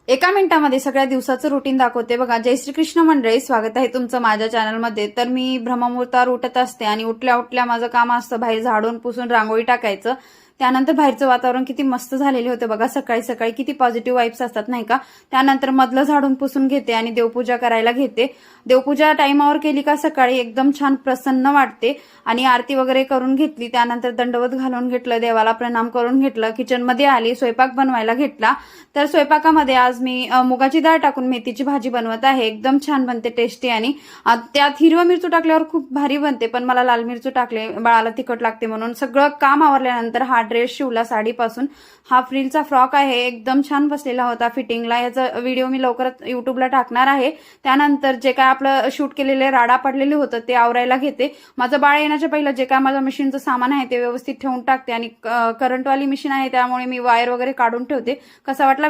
एका मिनिटामध्ये सगळ्या दिवसाचं रुटीन दाखवते बघा. जय श्री कृष्ण मंडळी, स्वागत आहे तुमचं माझ्या चॅनलमध्ये. तर मी ब्रह्ममुहूर्तावर उठत असते आणि उठल्या उठल्या माझं काम असतं बाहेर झाडून पुसून रांगोळी टाकायचं. त्यानंतर बाहेरचं वातावरण किती मस्त झालेले होते बघा. सकाळी सकाळी किती पॉझिटिव्ह वाईब्स असतात नाही का. त्यानंतर मधलं झाडून पुसून घेते आणि देवपूजा करायला घेते. देवपूजा टाइमावर केली का सकाळी एकदम छान प्रसन्न वाटते. आणि आरती वगैरे करून घेतली. त्यानंतर दंडवत घालून घेतलं, देवाला प्रणाम करून घेतलं. किचनमध्ये आली, स्वयंपाक बनवायला घेतला. तर स्वयंपाकामध्ये आज मी मुगाची डाळ टाकून मेथीची भाजी बनवत आहे. एकदम छान बनते, टेस्टी. आणि त्यात हिरवा मिरचू टाकल्यावर खूप भारी बनते, पण मला लाल मिरचू टाकले, बाळाला तिखट लागते म्हणून. सगळं काम आवरल्यानंतर हा ड्रेस शिवला साडीपासून. हा फ्रिलचा फ्रॉक आहे, एकदम छान बसलेला होता फिटिंगला. याचा व्हिडिओ मी लवकरच युट्यूबला टाकणार आहे. त्यानंतर जे काय आपलं शूट केलेले राडा पडलेले होतं ते आवरायला घेते. माझं बाळ येण्याच्या पहिलं जे काय माझं मशीनचं सामान आहे ते व्यवस्थित ठेवून टाकते. आणि करंटवाली मशीन आहे त्यामुळे मी वायर वगैरे काढून ठेवते. कसा वाटला